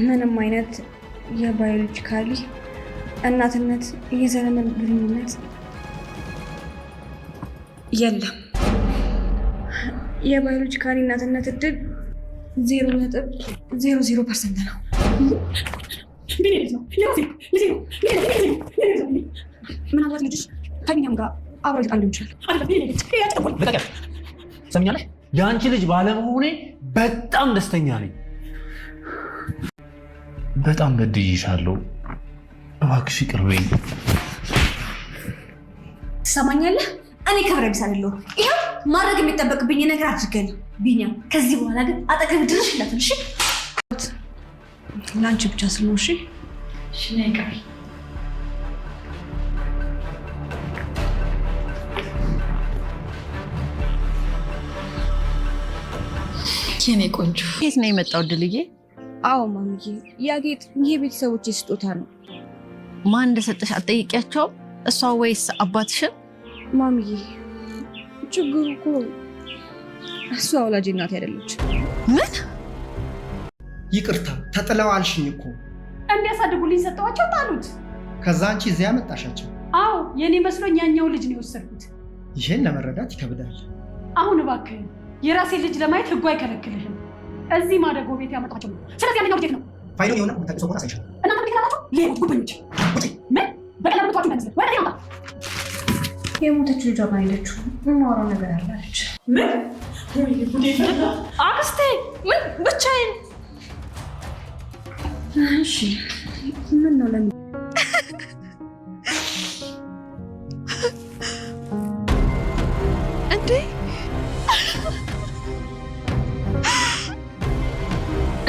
ምንም አይነት የባዮሎጂካሊ እናትነት የዘረመል ግንኙነት የለም። የባዮሎጂካሊ እናትነት እድል 0.00% ነው። ምናልባት ልጅሽ ከቢኒያም ጋር አብሮ ሊጣሉ ይችላል። ሰምኛለሽ? የአንቺ ልጅ ባለመሆኔ በጣም ደስተኛ ነኝ። በጣም በድዬሻለሁ። እባክሽ ይቅር በይኝ። ትሰማኛለህ? እኔ ክብረ ቢስ አይደለሁም። ይኸው ማድረግ የሚጠበቅብኝ ነገር አድርገን ቢኒያም፣ ከዚህ በኋላ ግን አጠገብ ድርሽ እንዳትል እሺ? ለአንቺ ብቻ ስለሆነ እሺ? እሺ ነይ ቀሪ የኔ ቆንጆ። የት ነው የመጣው ድልዬ? አዎ ማምዬ፣ ያጌጥ የቤተሰቦቼ ስጦታ ነው። ማን እንደሰጠሽ አትጠይቂያቸውም? እሷ ወይስ አባትሽን? ማምዬ፣ ችግሩ እኮ እሷ ወላጅ እናቴ አይደለች። ምን? ይቅርታ ተጥለው አልሽኝ እኮ። እንዲያሳድጉልኝ ሰጠዋቸው፣ ጣሉት። ከዛ አንቺ እዚያ ያመጣሻቸው? አዎ የኔ መስሎኝ ያኛው ልጅ ነው የወሰድኩት። ይህን ለመረዳት ይከብዳል። አሁን እባክህ የራሴን ልጅ ለማየት ህጉ አይከለክልህም። እዚህ ማደጎ ቤት ያመጣቸው ነው። ስለዚህ ያንኛው ልጅ ነው ፋይሉን የሆነ የምታውቂው ሰው ሆነ አሳይሻለሁ። እናንተ ቤት ያላችሁ ሌቦች፣ ጉበኞች። ምን በቀላሉ ብቷችሁ እንዳይመስል ወደ ያምጣ። የሞተች ልጇ ባይለችው የማወራው ነገር አላለች። ምን አክስቴ? ምን ብቻዬን? እሺ ምን ነው ለምን እንዴ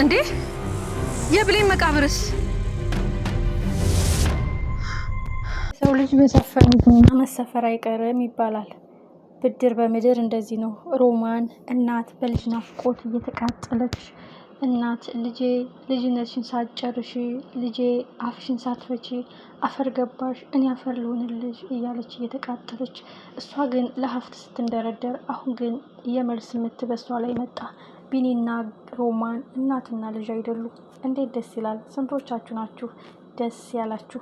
እንዴ የብሌን መቃብርስ? ሰው ልጅ በሰፈር መሰፈር አይቀርም ይባላል። ብድር በምድር እንደዚህ ነው። ሮማን እናት በልጅ ናፍቆት እየተቃጠለች፣ እናት ልጄ ልጅነትሽን ሳትጨርሺ፣ ልጄ አፍሽን ሳትፈቺ አፈር ገባሽ፣ እኔ አፈር ልሆንልሽ እያለች እየተቃጠለች፣ እሷ ግን ለሀፍት ስትንደረደር፣ አሁን ግን የመልስ ምት በሷ ላይ መጣ። ቢኒና ሮማን እናትና ልጅ አይደሉ? እንዴት ደስ ይላል! ስንቶቻችሁ ናችሁ ደስ ያላችሁ?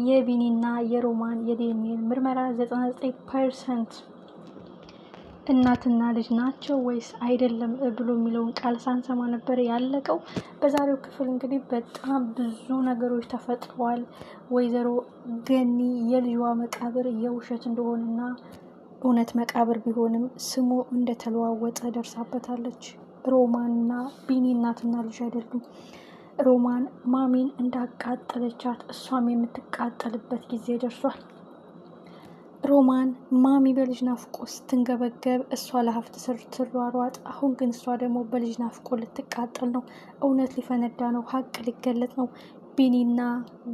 የቢኒና የሮማን የዲኤንኤ ምርመራ 99% እናትና ልጅ ናቸው ወይስ አይደለም ብሎ የሚለውን ቃል ሳንሰማ ነበር ያለቀው። በዛሬው ክፍል እንግዲህ በጣም ብዙ ነገሮች ተፈጥረዋል። ወይዘሮ ገኒ የልጇ መቃብር የውሸት እንደሆነና እውነት መቃብር ቢሆንም ስሙ እንደተለዋወጠ ደርሳበታለች። ሮማንና ቢኒ እናትና ልጅ አይደሉም። ሮማን ማሚን እንዳቃጠለቻት እሷም የምትቃጠልበት ጊዜ ደርሷል። ሮማን ማሚ በልጅ ናፍቆ ስትንገበገብ እሷ ለሀፍት ስር ትሯሯጥ። አሁን ግን እሷ ደግሞ በልጅ ናፍቆ ልትቃጠል ነው። እውነት ሊፈነዳ ነው። ሀቅ ሊገለጥ ነው። ቢኒና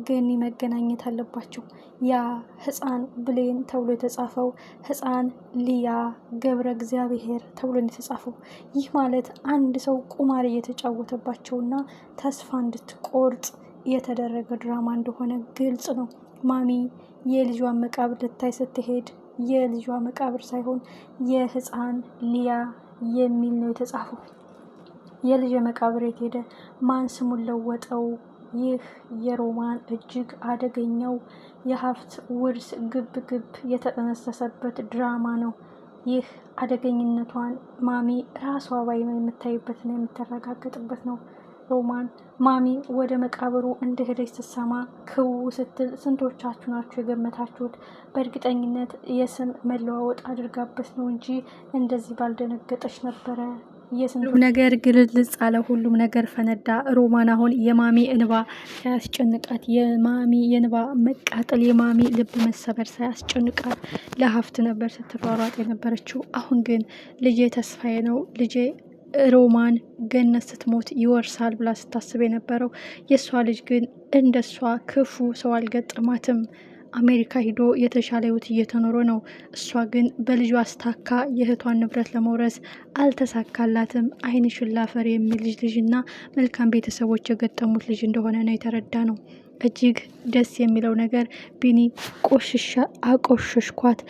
ገኒ መገናኘት አለባቸው። ያ ህፃን ብሌን ተብሎ የተጻፈው ህፃን ሊያ ገብረ እግዚአብሔር ተብሎ የተጻፈው፣ ይህ ማለት አንድ ሰው ቁማር እየተጫወተባቸውና ተስፋ እንድትቆርጥ የተደረገ ድራማ እንደሆነ ግልጽ ነው። ማሚ የልጇን መቃብር ልታይ ስትሄድ የልጇ መቃብር ሳይሆን የህፃን ሊያ የሚል ነው የተጻፈው። የልጅ መቃብር የት ሄደ? ማን ስሙን ለወጠው? ይህ የሮማን እጅግ አደገኛው የሀብት ውርስ ግብ ግብ የተጠነሰሰበት ድራማ ነው። ይህ አደገኝነቷን ማሚ ራሷ ባይማ የምታይበትና የምትረጋገጥበት ነው። ሮማን ማሚ ወደ መቃብሩ እንደሄደች ስትሰማ ክው ስትል ስንቶቻችሁ ናችሁ የገመታችሁት? በእርግጠኝነት የስም መለዋወጥ አድርጋበት ነው እንጂ እንደዚህ ባልደነገጠች ነበረ። ሁሉም ነገር ግልጽ አለ። ሁሉም ነገር ፈነዳ። ሮማን አሁን የማሚ እንባ ሳያስጨንቃት፣ የማሚ የእንባ መቃጠል፣ የማሚ ልብ መሰበር ሳያስጨንቃት ለሀፍት ነበር ስትሯሯጥ የነበረችው። አሁን ግን ልጄ ተስፋዬ ነው፣ ልጄ ሮማን ገነት ስትሞት ይወርሳል ብላ ስታስብ የነበረው የእሷ ልጅ ግን እንደሷ ክፉ ሰው አልገጠማትም። አሜሪካ ሂዶ የተሻለ ህይወት እየተኖረ ነው። እሷ ግን በልጇ አስታካ የእህቷን ንብረት ለመውረስ አልተሳካላትም። ዓይንሽን ላፈር የሚል ልጅና መልካም ቤተሰቦች የገጠሙት ልጅ እንደሆነ ነው የተረዳ ነው። እጅግ ደስ የሚለው ነገር ቢኒ አቆሸሽኳት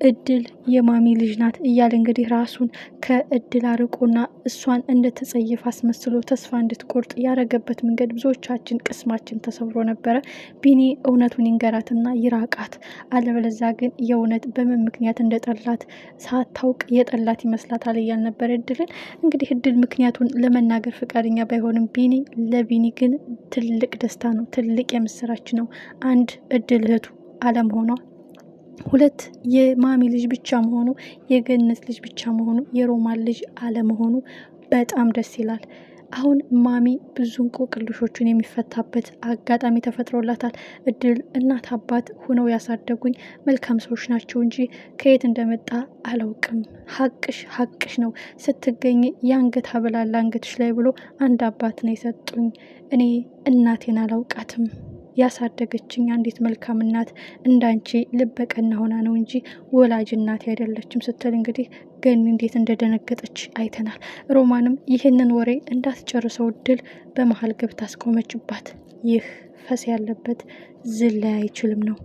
እድል የማሚ ልጅ ናት እያለ እንግዲህ ራሱን ከእድል አርቆና እሷን እንደተጸየፍ አስመስሎ ተስፋ እንድትቆርጥ ያደረገበት መንገድ ብዙዎቻችን ቅስማችን ተሰብሮ ነበረ። ቢኒ እውነቱን ይንገራትና ይራቃት፣ አለበለዛ ግን የእውነት በምን ምክንያት እንደጠላት ሳታውቅ የጠላት ይመስላታል እያል ነበር እድልን። እንግዲህ እድል ምክንያቱን ለመናገር ፈቃደኛ ባይሆንም ለቢኒ ግን ትልቅ ደስታ ነው፣ ትልቅ የምስራች ነው። አንድ እድል እህቱ አለመሆኗ፣ ሁለት የማሚ ልጅ ብቻ መሆኑ፣ የገነት ልጅ ብቻ መሆኑ፣ የሮማን ልጅ አለመሆኑ በጣም ደስ ይላል። አሁን ማሚ ብዙ እንቆቅልሾቹን የሚፈታበት አጋጣሚ ተፈጥሮላታል። እድል እናት አባት ሁነው ያሳደጉኝ መልካም ሰዎች ናቸው እንጂ ከየት እንደመጣ አላውቅም። ሀቅሽ ነው። ስትገኝ የአንገት ሀብል አለ አንገትሽ ላይ ብሎ አንድ አባት ነው የሰጡኝ። እኔ እናቴን አላውቃትም። ያሳደገችኝ አንዲት መልካም እናት እንዳንቺ ልበቀና ሆና ነው እንጂ ወላጅ እናቴ አይደለችም ስትል እንግዲህ ገኒ እንዴት እንደደነገጠች አይተናል። ሮማንም ይህንን ወሬ እንዳትጨርሰው እድል በመሀል ገብታ አስቆመችባት። ይህ ፈስ ያለበት ዝላይ አይችልም ነው።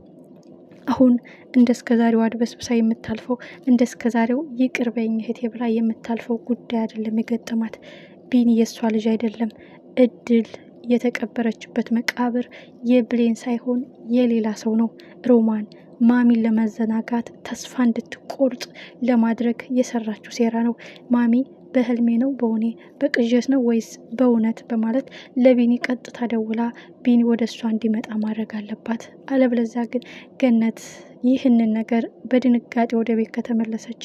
አሁን እንደ እስከዛሬው አድበስብሳ የምታልፈው እንደ እስከዛሬው ይቅር በይኝ እህቴ ብላ የምታልፈው ጉዳይ አይደለም የገጠማት። ቢኒ የሷ ልጅ አይደለም። እድል የተቀበረችበት መቃብር የብሌን ሳይሆን የሌላ ሰው ነው። ሮማን ማሚን ለማዘናጋት ተስፋ እንድትቆርጥ ለማድረግ የሰራችው ሴራ ነው። ማሚ በህልሜ ነው በእውኔ በቅዠት ነው ወይስ በእውነት በማለት ለቢኒ ቀጥታ ደውላ ቢኒ ወደ እሷ እንዲመጣ ማድረግ አለባት። አለበለዚያ ግን ገነት ይህንን ነገር በድንጋጤ ወደ ቤት ከተመለሰች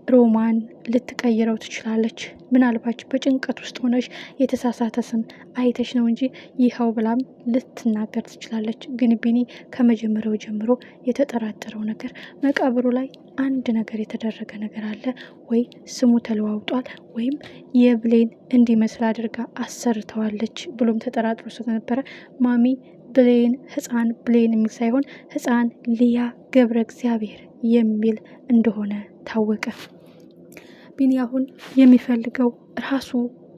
ሮማን ልትቀይረው ትችላለች። ምናልባት በጭንቀት ውስጥ ሆነሽ የተሳሳተ ስም አይተሽ ነው እንጂ ይኸው ብላም ልትናገር ትችላለች። ግን ቢኒ ከመጀመሪያው ጀምሮ የተጠራጠረው ነገር መቃብሩ ላይ አንድ ነገር የተደረገ ነገር አለ ወይ ስሙ ተለዋውጧል ወይም የብሌን እንዲመስል አድርጋ አሰርተዋለች ብሎም ተጠራጥሮ ስለነበረ ማሚ ብሌን ህፃን ብሌን የሚል ሳይሆን ህፃን ሊያ ገብረ እግዚአብሔር የሚል እንደሆነ ታወቀ። ቢኒ አሁን የሚፈልገው ራሱ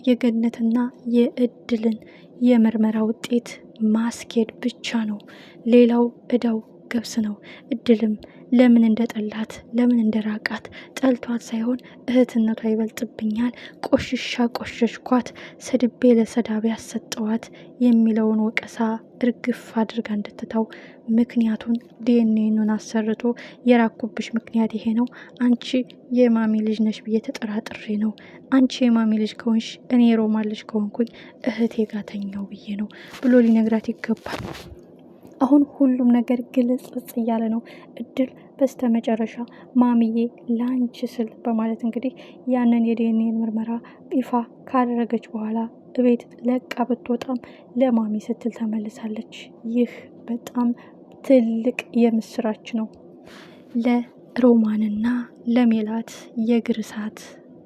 የገነትና የእድልን የምርመራ ውጤት ማስኬድ ብቻ ነው። ሌላው እዳው ገብስ ነው። እድልም ለምን እንደጠላት ለምን እንደራቃት ጠልቷት ሳይሆን እህትነቷ ይበልጥብኛል፣ ቆሸሽኳት፣ ሰድቤ ለሰዳቢ ያሰጠዋት የሚለውን ወቀሳ እርግፍ አድርጋ እንድትተው ምክንያቱን ዲኤንኤኑን አሰርቶ የራኩብሽ ምክንያት ይሄ ነው፣ አንቺ የማሚ ልጅ ነሽ ብዬ ተጠራጥሬ ነው፣ አንቺ የማሚ ልጅ ከሆንሽ እኔ የሮማን ልጅ ከሆንኩኝ እህቴ ጋር ተኛው ብዬ ነው ብሎ ሊነግራት ይገባል። አሁን ሁሉም ነገር ግልጽ እያለ ነው። እድል በስተመጨረሻ ማሚዬ ላንቺ ስል በማለት እንግዲህ ያንን የዲኤንኤ ምርመራ ይፋ ካደረገች በኋላ ቤት ለቃ ብትወጣም ለማሚ ስትል ተመልሳለች። ይህ በጣም ትልቅ የምስራች ነው። ለሮማንና ለሜላት የእግር እሳት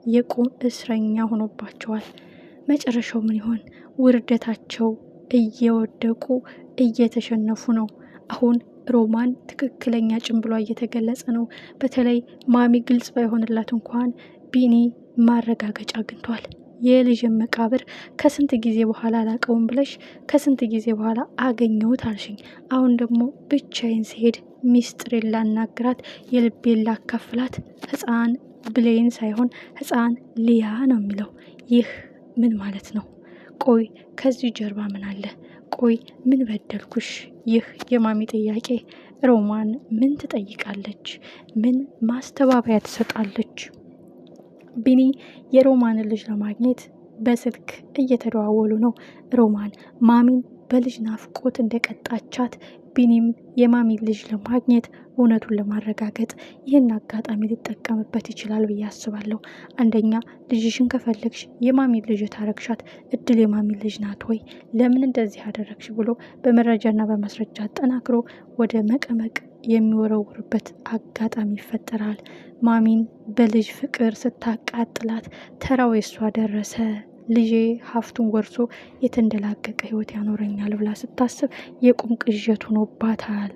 የቁም እስረኛ ሆኖባቸዋል። መጨረሻው ምን ይሆን? ውርደታቸው እየወደቁ እየተሸነፉ ነው። አሁን ሮማን ትክክለኛ ጭንብሏ እየተገለጸ ነው። በተለይ ማሚ ግልጽ ባይሆንላት እንኳን ቢኒ ማረጋገጫ አግኝቷል። የልጅን መቃብር ከስንት ጊዜ በኋላ አላቀውም ብለሽ ከስንት ጊዜ በኋላ አገኘሁት አልሽኝ። አሁን ደግሞ ብቻዬን ሲሄድ ሚስጥሬን ላናግራት የልቤን ላካፍላት ህፃን ብሌን ሳይሆን ህፃን ሊያ ነው የሚለው። ይህ ምን ማለት ነው? ቆይ ከዚህ ጀርባ ምን አለ? ቆይ ምን በደልኩሽ? ይህ የማሚ ጥያቄ። ሮማን ምን ትጠይቃለች? ምን ማስተባበያ ትሰጣለች? ቢኒ የሮማንን ልጅ ለማግኘት በስልክ እየተደዋወሉ ነው። ሮማን ማሚን በልጅ ናፍቆት እንደቀጣቻት ቢኒም የማሚ ልጅ ለማግኘት እውነቱን ለማረጋገጥ ይህን አጋጣሚ ሊጠቀምበት ይችላል ብዬ አስባለሁ። አንደኛ ልጅሽን ከፈለግሽ የማሚ ልጅ ታረግሻት፣ እድል የማሚ ልጅ ናት ወይ ለምን እንደዚህ አደረግሽ ብሎ በመረጃና በማስረጃ አጠናክሮ ወደ መቀመቅ የሚወረውርበት አጋጣሚ ይፈጠራል። ማሚን በልጅ ፍቅር ስታቃጥላት ተራው የሷ ደረሰ። ልጄ ሀብቱን ወርሶ የተንደላቀቀ ህይወት ያኖረኛል ብላ ስታስብ የቁም ቅዠት ሆኖባታል።